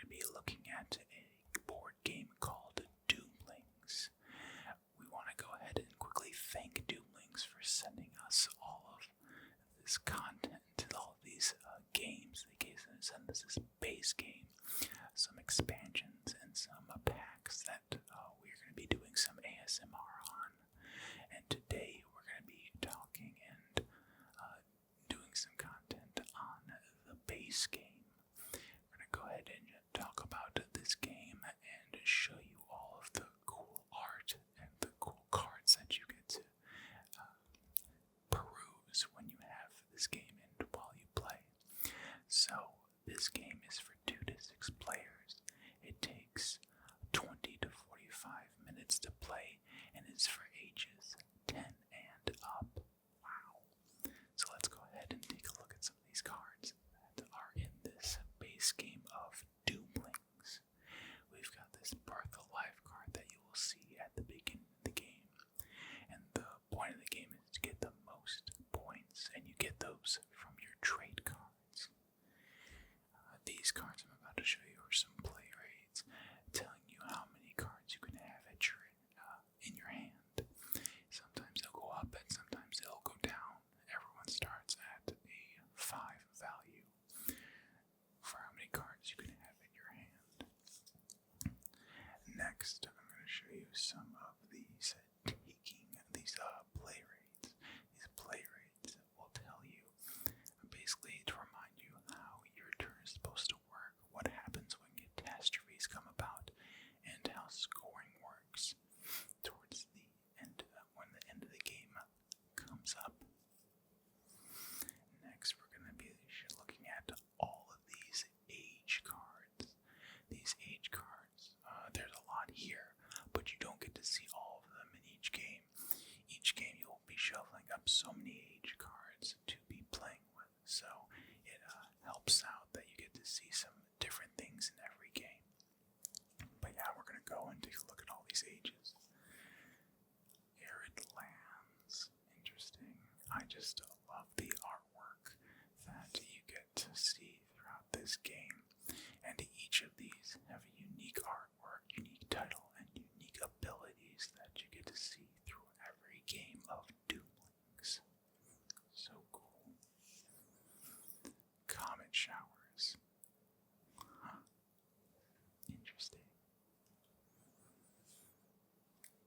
to be looking at a board game called Doomlings. We want to go ahead and quickly thank Doomlings for sending us all of this content, all of these games. They send us this base game, some expansions, and some packs that we're going to be doing some ASMR on. And today we're going to be talking and doing some content on the base game. We're going to go ahead and talk about this game and show you all of the cool art and the cool cards that you get to peruse when you have this game and while you play. So, this game is for 2 to 6 players. It takes 20 to 45 minutes to play and is for ages 10 and up. Wow. So let's go ahead and take a look at some of these cards that are in this base game of Doomlings. We've got this Birth of Life card that you will see at the beginning of the game. And the point of the game is to get the most points, and you get those from your trade cards. These cards I'm about to show you are some play rates, telling you how many cards you can have at your in your hand. Sometimes they'll go up and sometimes they'll go down. Everyone starts at a 5 value for how many cards you can have in your hand. Next, I'm going to show you some of these play rates. These play rates will tell you, basically to remind you how your turn is supposed to work, what happens when catastrophes come about, and how scoring works towards the end, when the end of the game comes up. Next, we're going to be looking at all of these age cards. These age cards, there's a lot here, but you don't get to see all of them in each game. Each game you will be shuffling up so many age cards to be playing with, so it helps out that you get to see some different things in every game. But yeah, we're going to go and take a look at all these ages. Arid lands. Interesting. I just love the artwork that you get to see throughout this game. And each of these have a unique artwork, unique title, and unique abilities that you get to see through every game of Doomlings. So cool. Comet showers. Huh. Interesting.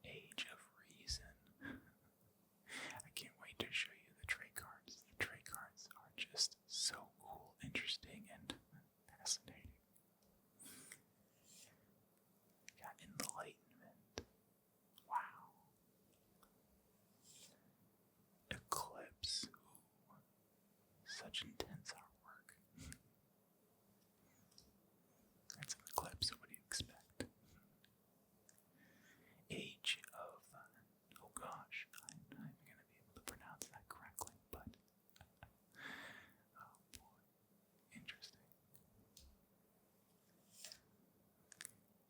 Age of Reason. I can't wait to show you the trade cards. The trade cards are just so cool, interesting, and fascinating. Got Enlightenment. Wow. Eclipse. Ooh. Such intense artwork. That's an eclipse, what do you expect? Age of, oh gosh, I'm not even going to be able to pronounce that correctly, but, oh boy, interesting.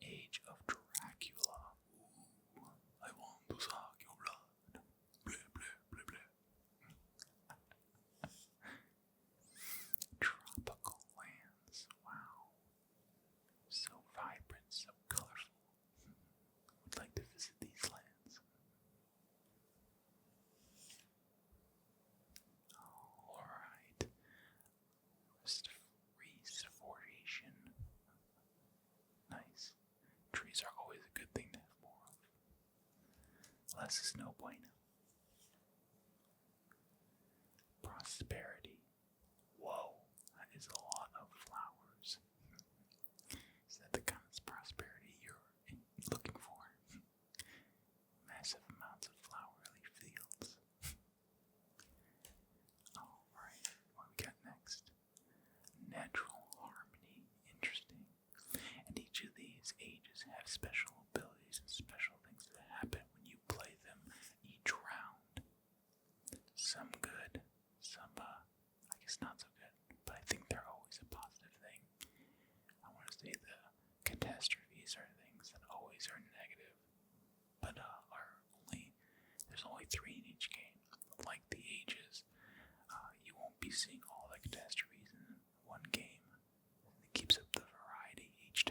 Age of Dracula. Ooh, I want to suck your blood. Blah, blah, blah, blah. Tropical lands. Wow. So vibrant, so colorful. Would like to visit these lands. Alright. Restoration. Nice. Trees are always a good thing to have more of. Less is no bueno. Prosperity. Whoa, that is a lot of flowers. Is that the kind of prosperity you're looking for? Massive amounts of flowery fields. Alright, what we got next? Natural harmony. Interesting. And each of these ages have special abilities and special things that happen when you play them each round. Some good, some, I guess not so good, but I think they're always a positive thing. I want to say the catastrophes are things that always are negative, but there's only 3 in each game. Like the ages, you won't be seeing all the catastrophes in one game. It keeps up the variety each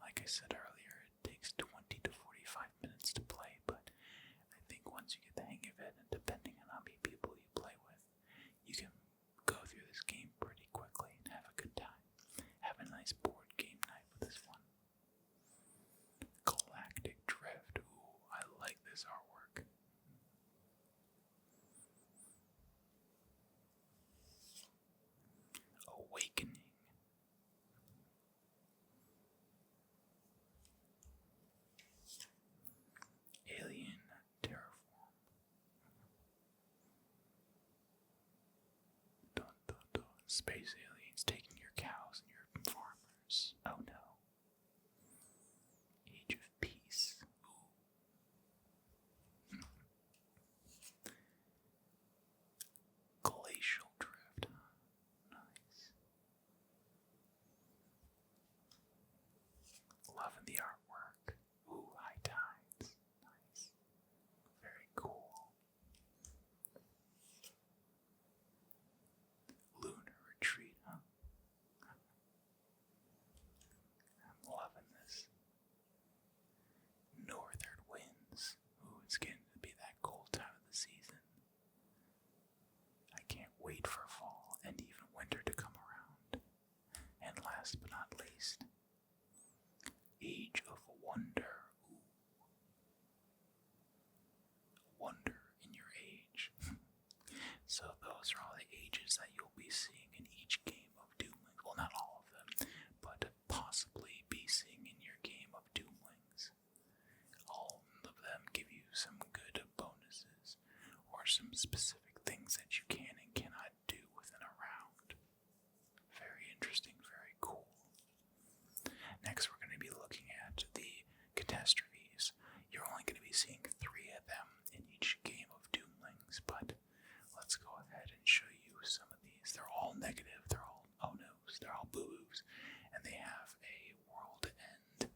like I said earlier, it takes 20 to 45 minutes to play, but I think once you get the hang of it, and depending on how many people you play with, you can go through this game pretty quickly and have a good time. Have a nice board game night with this one. Galactic Drift. Ooh, I like this artwork. Awakening. Alien Terraform. Dun, dun, dun. Space aliens taking your cows and your farmers. Oh no. Age of Peace. Ooh. Glacial Drift. Nice. Loving the artwork. Ooh, High Tides. Nice. Very cool. Lunar Retreat, huh? I'm loving this. Northern Winds. Ooh, it's getting to be that cold time of the season. I can't wait for fall and even winter to come around. And last but not least, Age of Wonder. Ooh. Wonder in your age. So those are all the ages that you'll be seeing in each game of Doomlings. Well, not all of them, but possibly be seeing in your game of Doomlings. All of them give you some good bonuses or some specific things that you can and cannot do within a round. Very interesting, very cool. Next, we're going to be looking at the catastrophes. You're only going to be seeing 3 of them in each game of Doomlings, but let's go ahead and show you some of these. They're all negative, they're all oh no's, they're all boo-boos, and they have a world end.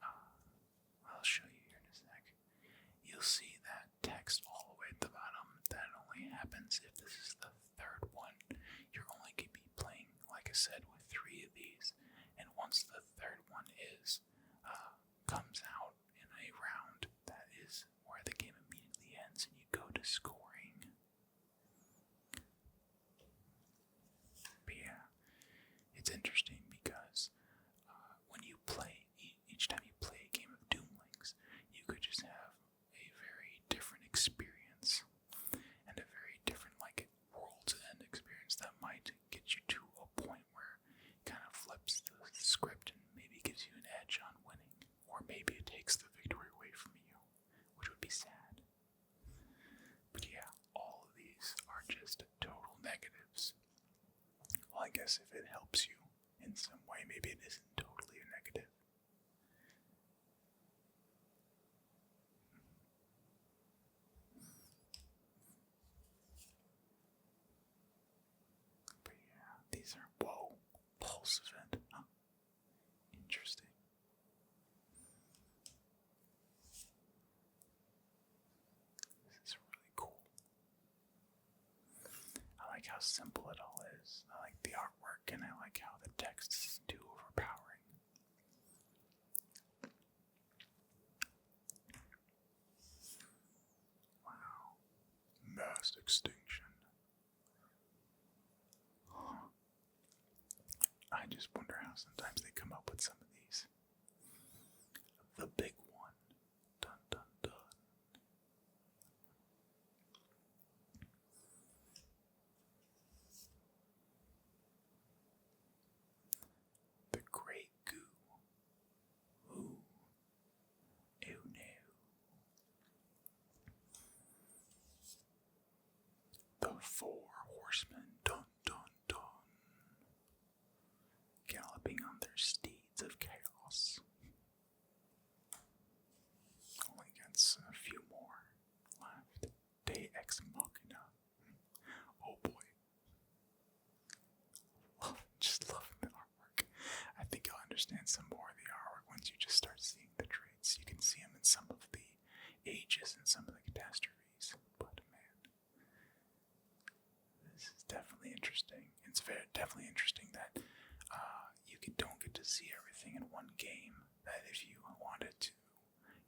I'll show you here in a sec. You'll see that text all the way at the bottom. That only happens if this is the 3rd one. You're only going to be playing, like I said, with 3 of these, and once the 3rd one comes out in a round, that is where the game immediately ends and you go to scoring. But yeah, it's interesting because when you play, each time you play a game of Doomlings, you could just have a very different experience and a very different world's end experience that might get you to a point where it kind of flips the script and maybe gives you an edge on winning, or maybe it takes the victory away from you, which would be sad. But yeah, all of these are just total negatives. Well, I guess if it helps you in some way, maybe it isn't totally a negative. But yeah, these are, whoa, pulse event, huh? Interesting. This is really cool. I like how simple it all is. I like the artwork, and I like how the text isn't too overpowering. Wow. Mass extinction. Huh. I just wonder how sometimes they come up with some of these. The big one. Dun dun dun. The Great Goo. Ooh. Ew no. The 4 Horsemen. Dun dun dun. Galloping on their steeds of chaos. Only against a few more left. De Ex Machina. Oh boy. Just loving the artwork. I think you'll understand some more of the artwork once you just start seeing the traits. You can see them in some of the ages and some of the catastrophes. But man, this is definitely interesting. It's definitely interesting that don't get get to see everything in one game. That if you wanted to,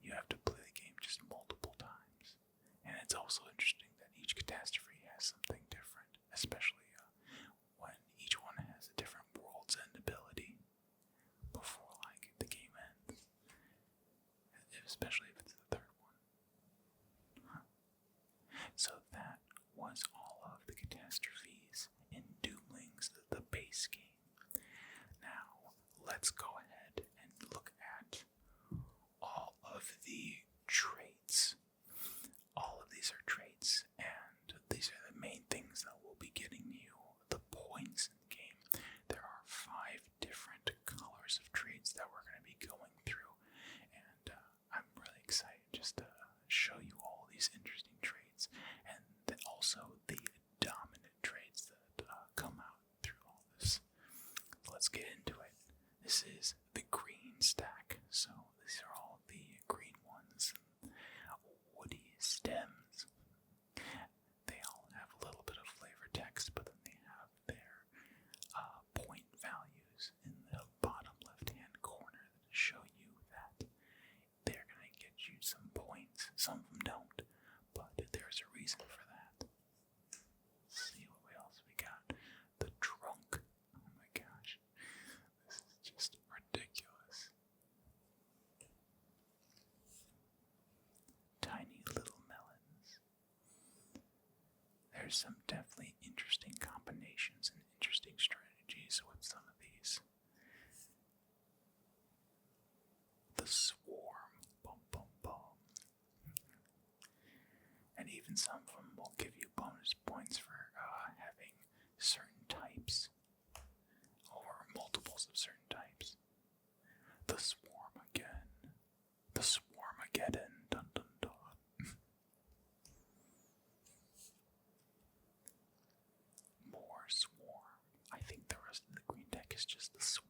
you have to play the game just multiple times. And it's also interesting that each catastrophe has something different, especially when each one has a different world's end ability before the game ends. Especially if it's the third one. Huh. So that was all of the catastrophes in Doomlings, the base game. Now, let's go ahead and look at all of the traits. All of these are traits, and these are the main things that will be getting you the points in the game. There are 5 different colors of traits that we're going to be going through, and I'm really excited just to show you all these interesting traits, and also the dominant traits that come out through all this. Let's get into it. This is the green stack, so these are all the green ones. Woody stems. They all have a little bit of flavor text, but then they have their point values in the bottom left-hand corner that show you that they're going to get you some points. Some of them don't, but there's a reason for that. Let's see what else we got. The trunk. Oh my gosh. This is just ridiculous. Tiny little melons. There's some definitely interesting combinations and interesting strategies with some of these. The swarm. Boom, boom, boom. And even some of them will give you bonus points for having certain types or multiples of certain types. The swarm again. The swarmageddon. Dun dun dun. More swarm. I think the rest of the green deck is just the swarm.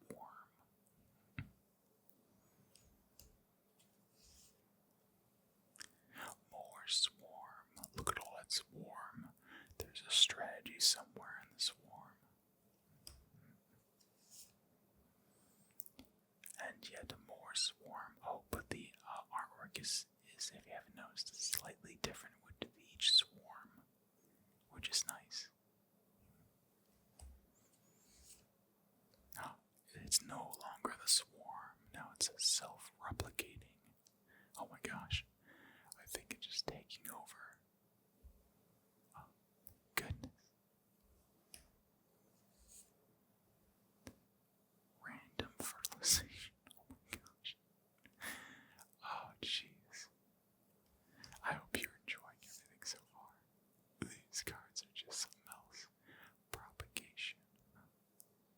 More swarm. Look at all that swarm. There's a strategy somewhere in the swarm. And yet more swarm. Oh, but the artwork is, if you haven't noticed, it's slightly different with each swarm, which is nice. Oh, it's no longer the swarm. Now it's a self-replicating. Oh my gosh. I think it's just taking over. Oh, goodness. Random fertilization. Oh my gosh. Oh, jeez. I hope you're enjoying everything so far. These cards are just something else. Propagation.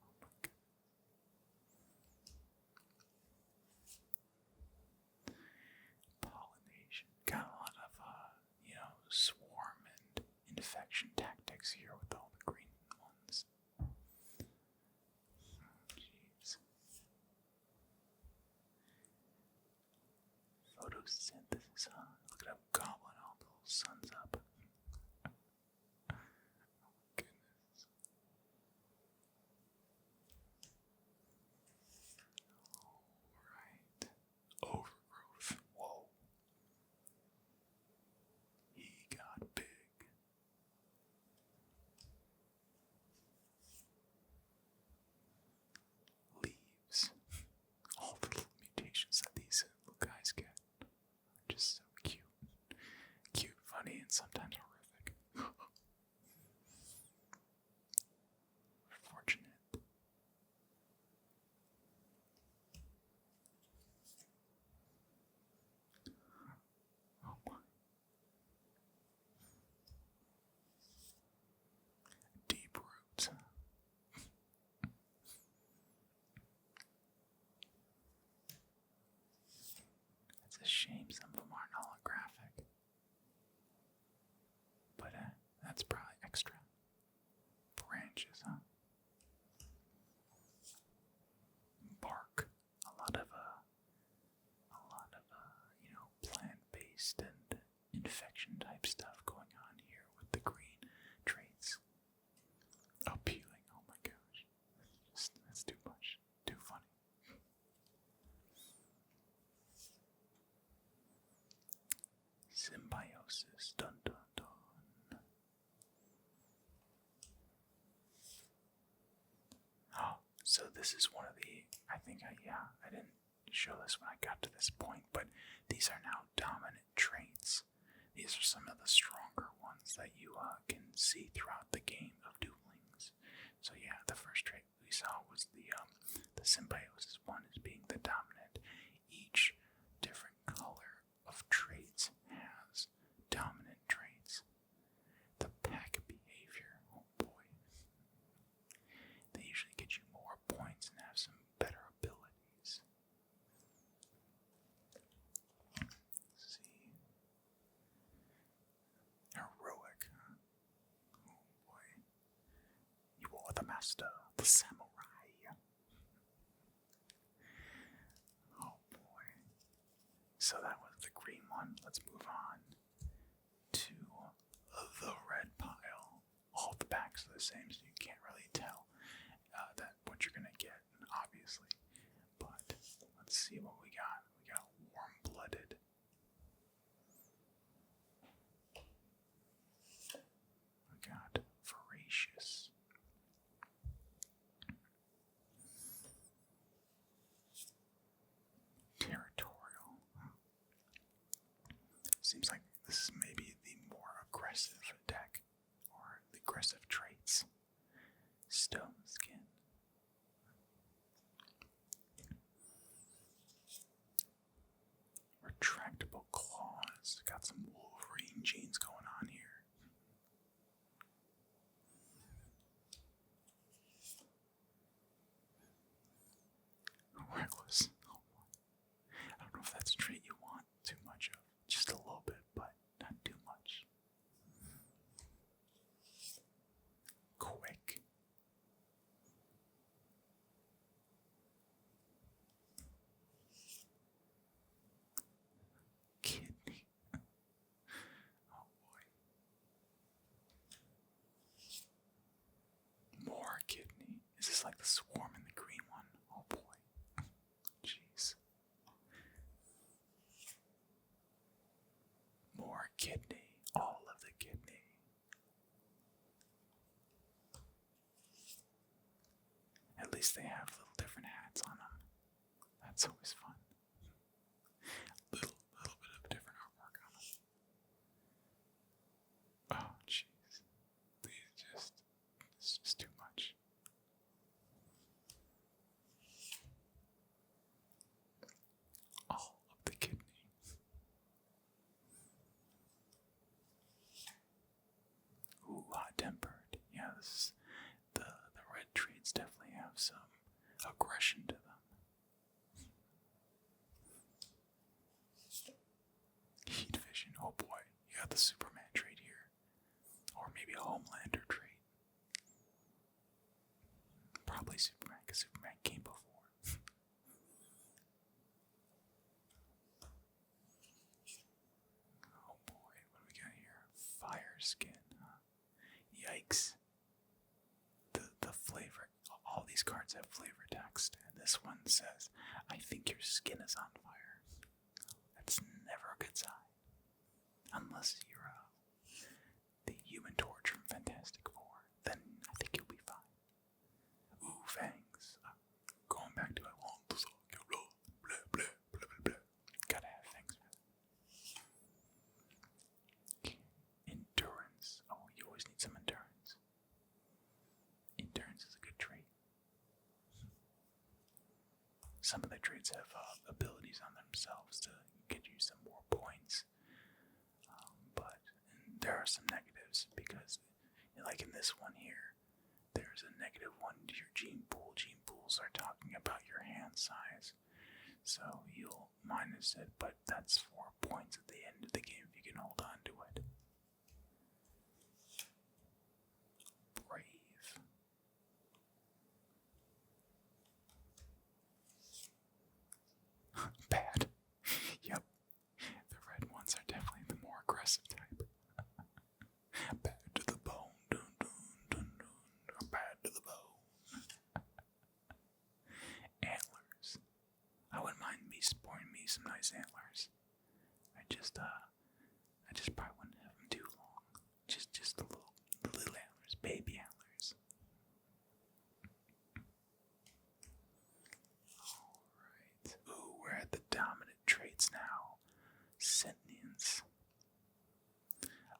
Oh my goodness. Pollination. Got a lot of, swarm and infection tactics here with all the green ones. Oh, jeez. Photosynthesis, huh? Look at that goblin, all the little sun's up. Oh, goodness. Alright. Overgrowth. Whoa. He got big. Leaves. All the little mutations that these little guys get are just so cute. Cute, funny, and sometimes horrific. Fortunate. Oh my. Deep roots. It's a shame some of them aren't holographic. But that's probably extra. Branches, huh? Bark. A lot of plant-based and infection type stuff going on here with the green traits. Appealing. Oh my gosh. That's too much. Too funny. symbiosis. Dun dun dun. Oh, so this is one of the, I didn't show this when I got to this point, but these are now dominant traits. These are some of the stronger ones that you can see throughout the game of Doomlings. So yeah, the first trait we saw was the symbiosis one as being the dominant. Each different color of traits has dominant traits. The pack behavior, oh boy. They usually get you more points and have some better abilities. Let's see. Heroic. Oh boy. You are the master, the samurai. Oh boy. So that was the green one. Let's move on to the red pile. All the packs are the same, so you can't really tell that what you're gonna get, obviously. But let's see what we got. We got warm-blooded. We got voracious. Territorial. Seems like this is maybe the more aggressive deck, or the aggressive traits. Stone skin. Retractable claws. Got some Wolverine genes going on here. Reckless. Oh, I don't know if that's a trait you want too much of. Just a little bit, but not too much. Quick. Kidney. Oh boy. More kidney. Is this like the swarm in the green one? Oh boy. Jeez. More kidney. All of the kidney. At least they have little different hats on them. That's always fun. Little bit of different artwork on them. Oh, jeez. It's just too much. All of the kidney. Ooh, hot-tempered. Yeah, this is the red traits definitely have some aggression to them. Heat vision. Oh boy, you got the Superman trait here, or maybe a Homelander trait. Probably Superman, because Superman came before. Oh boy, what do we got here? Fire skin. Yikes. The flavor. All these cards have flavor text, and this one says, "I think your skin is on fire." That's never a good sign. Unless you're the Human Torch from Fantastic Four, then I think you'll be fine. Ooh, fangs. Going back to I want to suck your blood. Blah, blah, blah, blah, blah. Gotta have fangs. Endurance. Oh, you always need some endurance. Endurance is a good trait. Some of the traits have abilities on themselves to get you some more points. But there are some negatives because, like in this one here, there's a -1 to your gene pool. Gene pools are talking about your hand size. So you'll minus it, but that's 4 points at the end of the game if you can hold on to it. Brave. Bad. Yep. The red ones are definitely the more aggressive type. Bad to the bone. Dun, dun, dun, dun. Bad to the bone. Antlers. I wouldn't mind me sporting me some nice antlers. I just probably wouldn't have them too long. Just the little antlers, baby antlers. Alright. Ooh, we're at the dominant traits now. Sentience.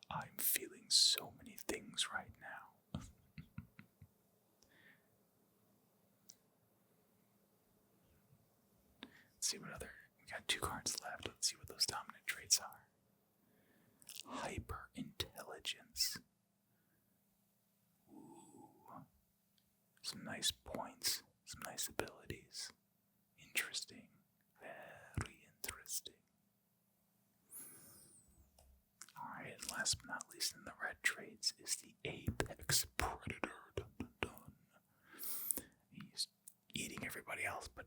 I'm feeling so many things right now. Let's see what other. We got 2 cards left. Let's see what those dominant traits are. Hyper intelligence. Ooh. Some nice points. Some nice abilities. Interesting. Very interesting. Alright, and last but not least in the red traits is the apex predator. Dun, dun, dun. He's eating everybody else, but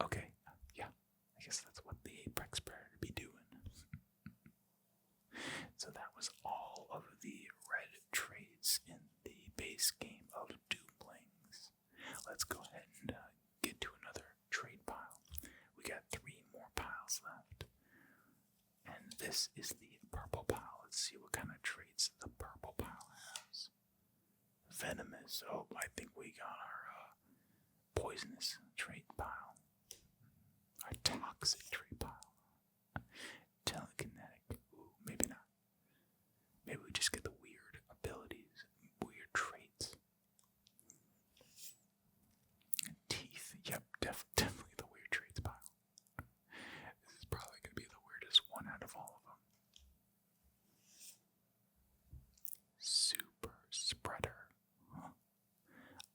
okay. Yeah, I guess that's what the apex predator be doing. So that was all of the red traits in the base game of Doomlings. Let's go ahead and get to another trade pile. We got 3 more piles left. And this is the purple pile. Let's see what kind of traits the purple pile has. Venomous. Oh, I think we got our poisonous trait pile. Our toxic trait pile. Telekinetic. Ooh, maybe not. Maybe we just get the weird abilities, weird traits. Teeth. Yep, definitely the weird traits pile. This is probably going to be the weirdest one out of all of them. Super spreader. Huh.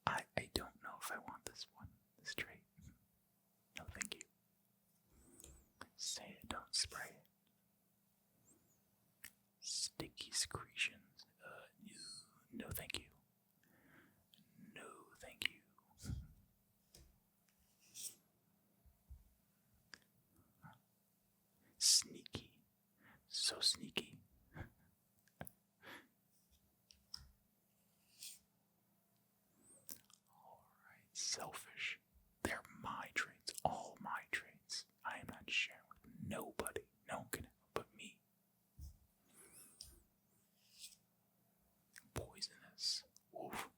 I don't know if I want this one, this trait. No, thank you. Say it, don't spray it. Sticky secretions. No, thank you. No, thank you. Sneaky. So sneaky. Alright, selfish. They're my traits. All my traits. I am not sharing with nobody. No one can have but me. Poisonous. Oof.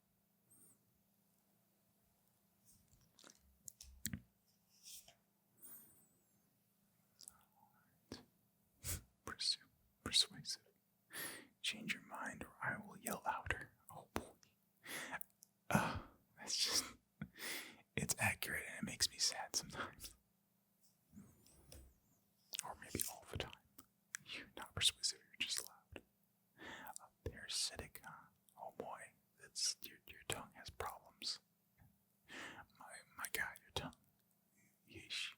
Persuasive. Change your mind or I will yell louder. Oh boy. That's just, it's accurate and it makes me sad sometimes. Or maybe all the time. You're not persuasive, you're just loud. Parasitic, huh? Oh boy, that's, your tongue has problems. My God, your tongue. Yeesh.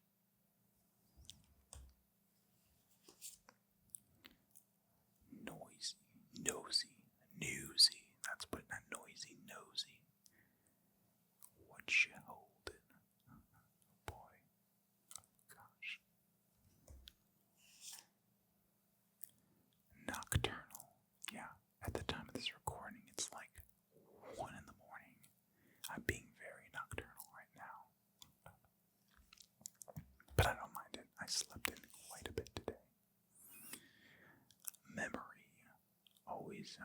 Nosy, newsy. That's putting that noisy, nosy. What you holding? Boy. Gosh. Nocturnal. Yeah, at the time of this recording, it's like 1 in the morning. I'm being very nocturnal right now. But I don't mind it. I slept in quite a bit today. Memory. Always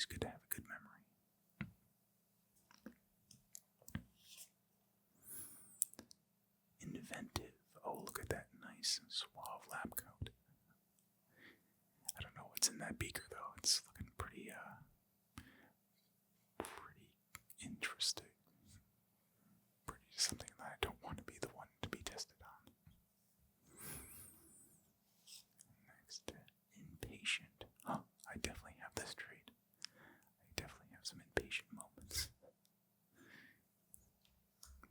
good to have a good memory. Inventive. Oh, look at that nice suave lab coat. I don't know what's in that beaker though. It's looking pretty interesting. Pretty something that I don't want to be the one to be tested on. Next, impatient. Huh, I definitely have this trait. I definitely have some impatient moments.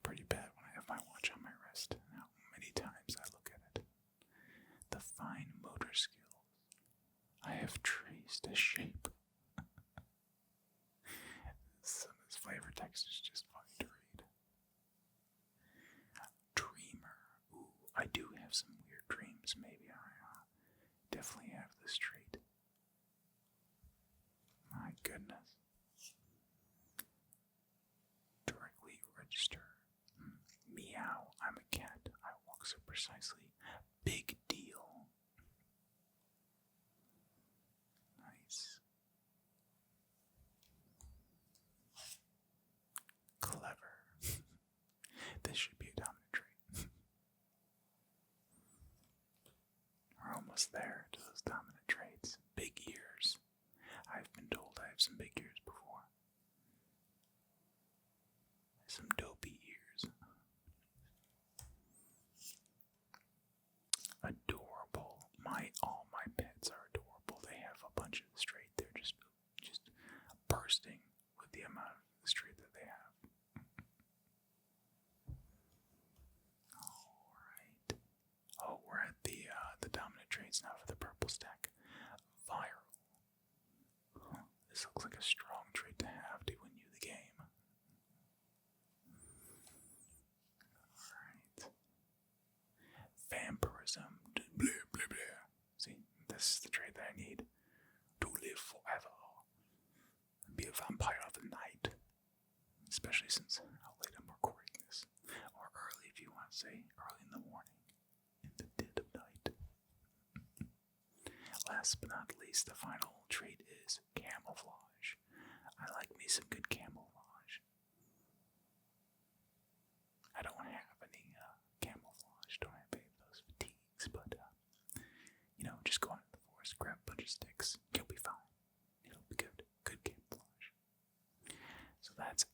Pretty bad when I have my watch on my wrist. How many times I look at it. The fine motor skills. I have traced a shape. Some of this flavor text is just funny to read. Dreamer. Ooh, I do have some weird dreams. Maybe I definitely have this trait. My goodness. Directly register. Meow. I'm a cat. I walk so precisely. Big deal. there to those dominant traits. Big ears. I've been told I have some big ears before. Some dopey ears. Adorable. All my pets are adorable. They have a bunch of this trait. They're just bursting with the amount of this trait that they have. Alright. Oh, we're at the dominant traits now for the purple stack. Viral. Huh. This looks like a strong trait to have to win you the game. Alright. Vampirism. Blah, blah, blah. See, this is the trait that I need to live forever. Be a vampire of the night. Especially since how late I'm recording this. Or early if you want to say, early in the morning. In the dead of night. Last but not least, the final trait is camouflage. I like me some good camouflage. I don't have any camouflage, don't have any of those fatigues, but just go out in the forest, grab a bunch of sticks, you'll be fine. It'll be good. Good camouflage. So that's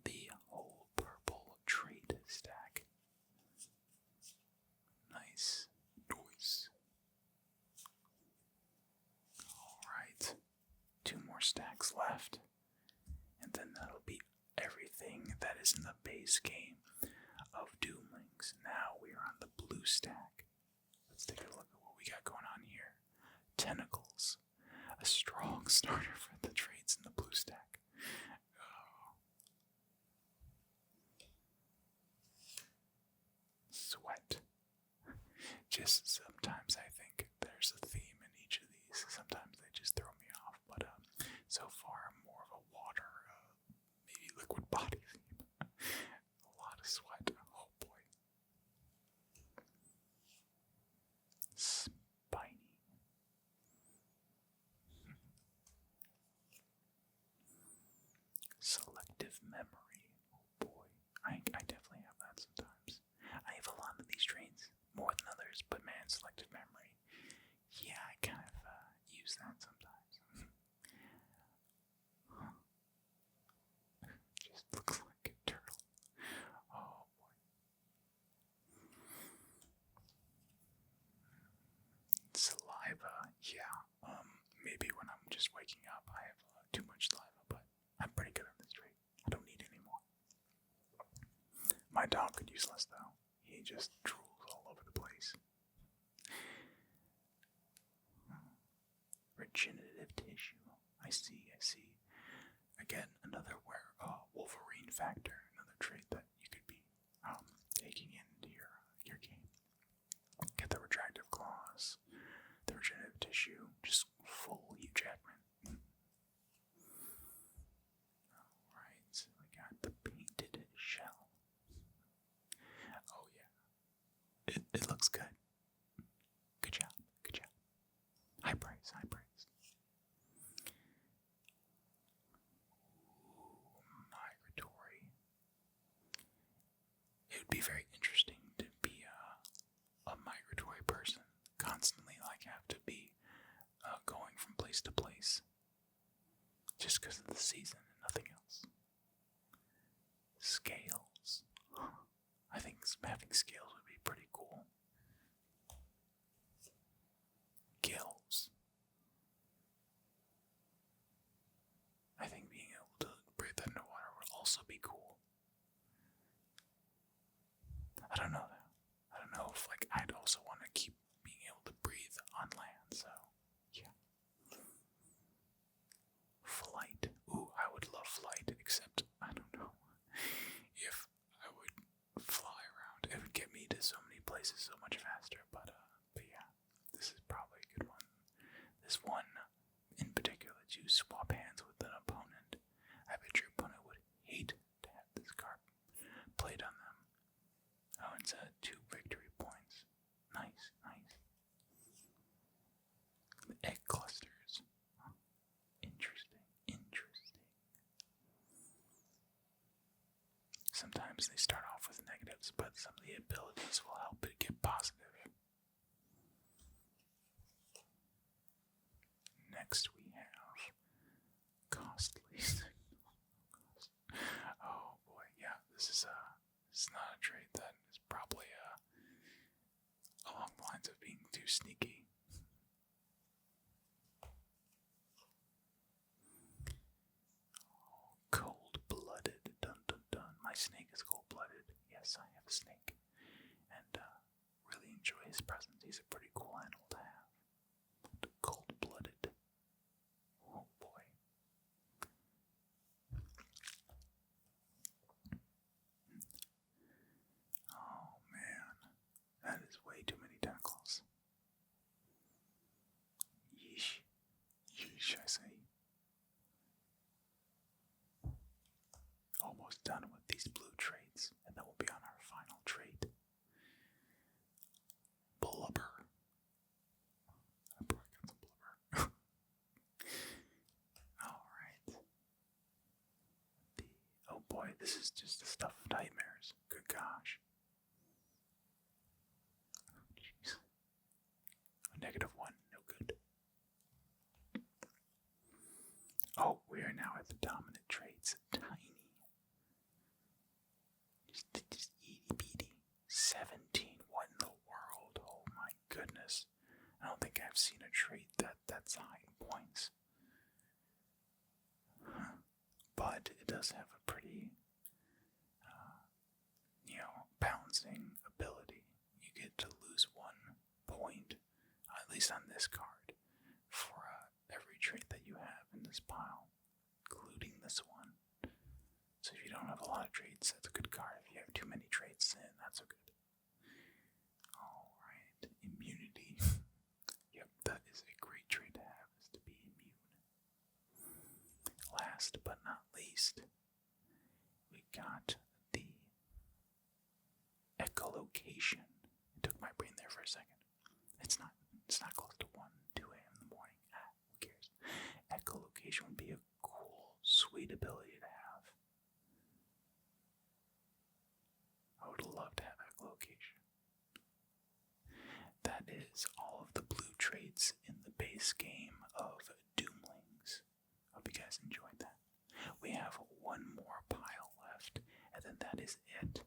the whole purple trait stack. Nice. Nice. Alright. 2 more stacks left. And then that'll be everything that is in the base game of Doomlings. Now we are on the blue stack. Let's take a look at what we got going on here. Tentacles. A strong starter for the traits in the blue stack. Oh. Sweat. Just sometimes I think there's a theme in each of these. Sometimes they just throw me off, but so far I'm more of a water, maybe liquid body theme. A lot of sweat. Oh boy. Spiny. Selective memory. Oh boy. I definitely have that sometimes. I have a lot of these traits, more than others, but man, selective memory. Yeah, I kind of use that sometimes. Just looks like a turtle. Oh boy. Saliva. Yeah. Maybe when I'm just waking up, I have too much saliva, but I'm pretty good on this trait. I don't need any more. My dog could use less though. He just drools all over the place. Regenerative tissue. I see. Again, another Wolverine factor, another trait that you could be taking into your game. Get the retractive claws, the regenerative tissue, just full Hugh Jackman. Alright, so we got the painted shell. Oh yeah. It looks good. Good job. High praise. Migratory. It would be very interesting to be a migratory person. Constantly have to be going from place to place. Just because of the season and nothing else. Scales. I think having scales would be pretty cool. Gills. I think being able to breathe underwater would also be cool. I don't know though. I don't know if I'd also want to keep being able to breathe on land, so yeah. Flight. Ooh, I would love flight, except I don't know if I would fly around. It would get me to so many places so much faster, but yeah, this is probably a good one. This one in particular, that you swap hands with an opponent. I bet your opponent would hate to have this card played on them. Oh, it's 2 victory points. Nice. Egg clusters. Interesting. Sometimes they start off with negatives, but some of the abilities will help it get positive. next we have costly. Oh boy, yeah, this is not a trait that is probably along the lines of being too sneaky. Cold-blooded, dun dun dun. My snake is cold-blooded. Yes, I have a snake, and really enjoy his presence. He's a pretty cool animal to have. Cold-blooded. Oh boy. Oh man, that is way too many tentacles. Yeesh. Yeesh, I say. Almost done with these blue traits, and then we'll be on our final trait. Blubber. I probably got some blubber. Alright. Oh boy, this is just the stuff of nightmares. Good gosh. Jeez. -1, no good. Oh, we are now at the dominant traits. Tiny. Just itty bitty. 17. What in the world? Oh my goodness. I don't think I've seen a trait that's high in points. But it does have a pretty, bouncing ability. You get to lose 1 point, at least on this card, for every trait that you have in this pile, including this one. So if you don't have a lot of traits, that's a good card. If you have too many traits, then that's so good. Alright, immunity. Yep, that is a great trait to have, is to be immune. Last but not least, we got the echolocation. It took my brain there for a second. It's not close to 1, 2 a.m. in the morning. Who cares? Echolocation would be a cool, sweet ability to have. I would love to have echolocation. That is all of the blue traits in the base game of Doomlings. Hope you guys enjoyed that. We have 1 more pile left, and then that is it.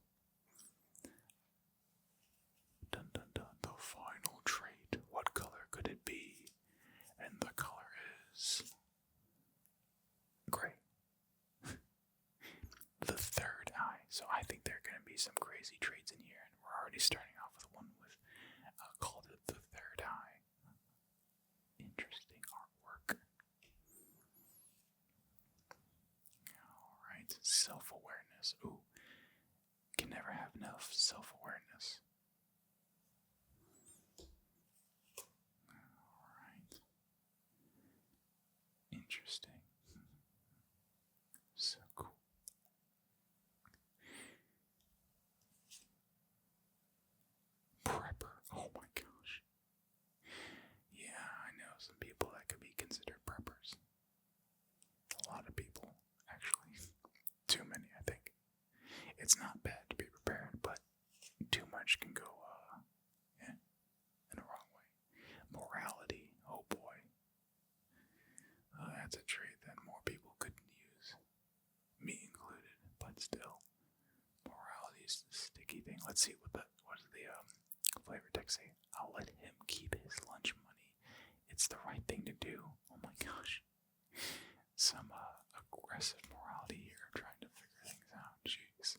Dun dun dun, the final trait. What color could it be? And the color is gray. The third eye. So I think there are going to be some crazy traits in here, and we're already starting off with one with called it the third eye. Interesting artwork. Alright, self-awareness. Ooh, can never have enough self-awareness. Alright. Interesting. So cool. Prepper. Oh my gosh. Yeah, I know some people that could be considered preppers. A lot of people, actually. Too many, I think. It's not bad to be prepared, but too much can go, in the wrong way. Morality. Oh boy. That's a trait that more people couldn't use. Me included, but still. Morality is the sticky thing. Let's see what does the flavor text say. I'll let him keep his lunch money. It's the right thing to do. Oh my gosh. Some aggressive morality here, trying to figure things out. Jeez.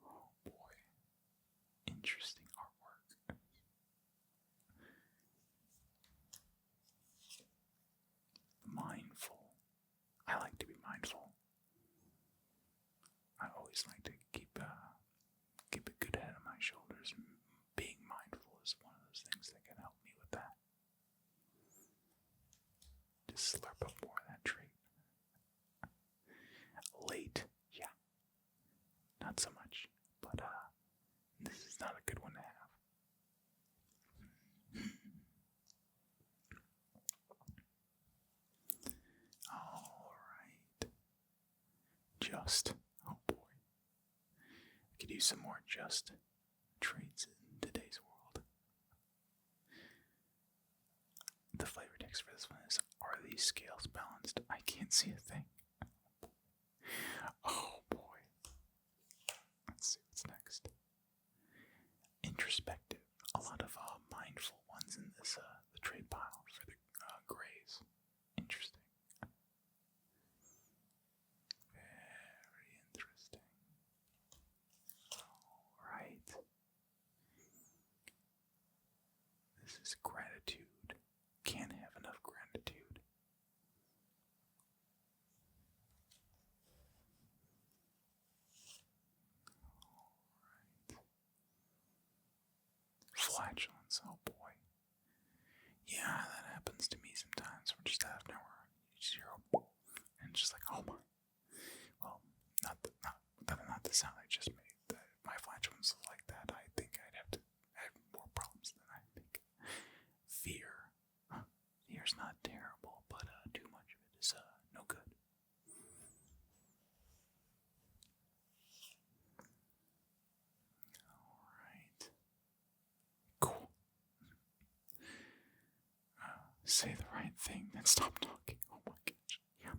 Oh boy. Interesting artwork. Mindful. I like to be mindful. I always like to keep a good head on my shoulders. Being mindful is one of those things that can help me with that. Just slurp up more of that trait. Late, yeah. Not so much, but this is not a good one to have. Alright. Just. Oh boy. We could use some more just traits in today's world. The flavor text for this one is Are these scales balanced? I can't see a thing. Oh boy. Let's see what's next. Introspective. A lot of mindful ones in this the trade pile for the grays. Interesting. Very interesting. Alright. This is gratitude. Can't have enough gratitude. Alright. Flatulence, oh boy. Yeah, that happens to me sometimes. We're just out of nowhere. You just hear and it's just like, oh my. Well, not the sound I just made. My flatulence is like that. I think I'd have to have more problems than I think. Fear. Fear's not terrible, but too much of it is no good. Alright. Cool. Say the right thing, then stop talking. Oh my gosh. Yep.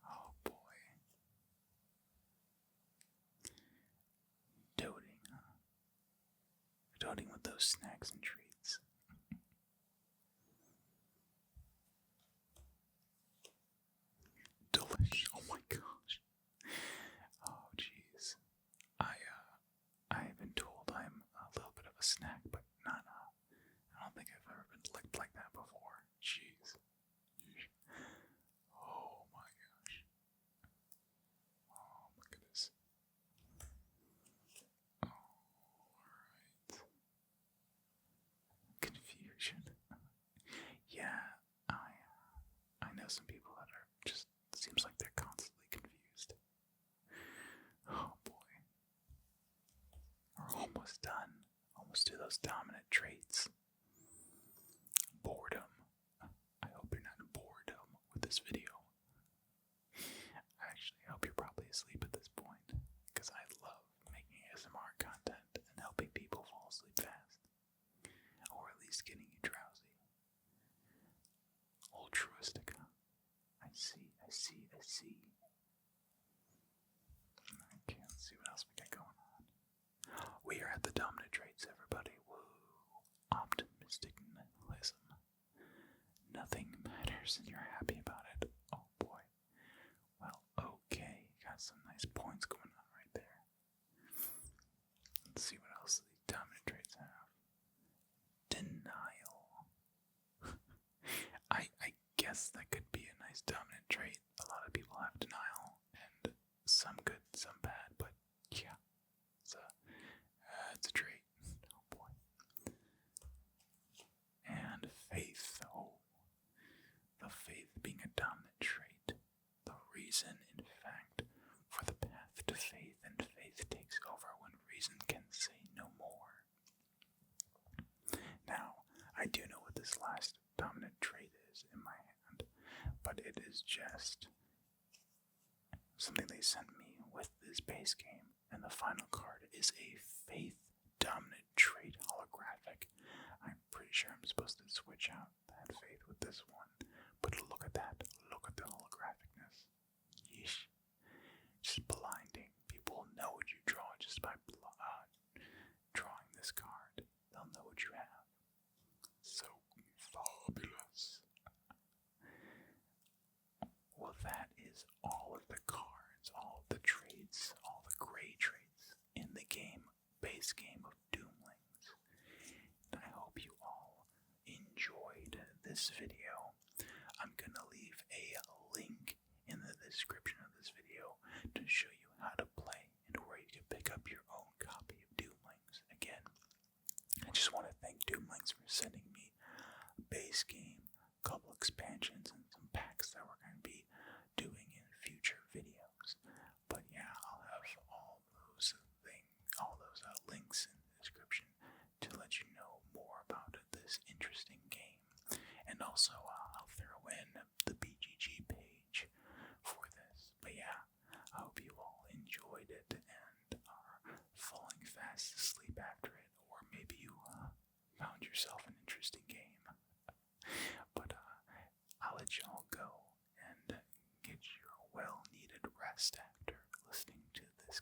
Oh boy. Doting, huh? Doting with those snacks and treats. Delish. Oh my gosh. Oh jeez. I've been told I'm a little bit of a snack, but not I don't think I've ever been licked like that before. Jeez. Oh my gosh. Oh my goodness. Alright. Confusion. Yeah, I know some people that are just seems like they're constantly confused. Oh boy. We're almost done. Almost to those dominant traits. Boredom. I hope you're not boredom with this video. Actually, I hope you're probably asleep at this point, because I love making ASMR content and helping people fall asleep fast. Or at least getting you drowsy. Altruistic, huh? I see. Okay, let's see what else we got going on. We are at the dominant traits, everybody. Woo. Optimistic nihilism. Nothing matters and you're happy about it. Oh boy. Well, okay. Got some nice points going on right there. Let's see what else these dominant traits have. Denial. I guess that could be a nice dominant trait. A lot of people have denial, and some good, some bad, but yeah, it's a trait. Oh boy. And faith. Oh, the faith being a dominant trait. The reason, in fact, for the path to faith, and faith takes over when reason can say no more. Now, I do know what this last dominant trait is in my hand, but it is just something they sent me with this base game, and the final card is a faith dominant trait holographic. I'm pretty sure I'm supposed to switch out that faith with this one, but look at that. Look at the holographicness. Yeesh. Just blinding. People know what you draw just by drawing this card. They'll know what you have. So fabulous. Well, that is all of the cards, all of the traits, all the gray traits in the base game of Doomlings. And I hope you all enjoyed this video. I'm gonna leave a link in the description of this video to show you how to play and where you can pick up your own copy of Doomlings. Again, I just want to thank Doomlings for sending me a base game, a couple expansions, and some packs that we're going to be doing in future videos. But yeah, I'll have all those links in the description to let you know more about this interesting game. And also, I'll throw in the BGG page for this. But yeah, I hope you all enjoyed it and are falling fast asleep after it, or maybe you found yourself yourself an interesting game. But I'll let y'all go and get your well-needed rest after listening to this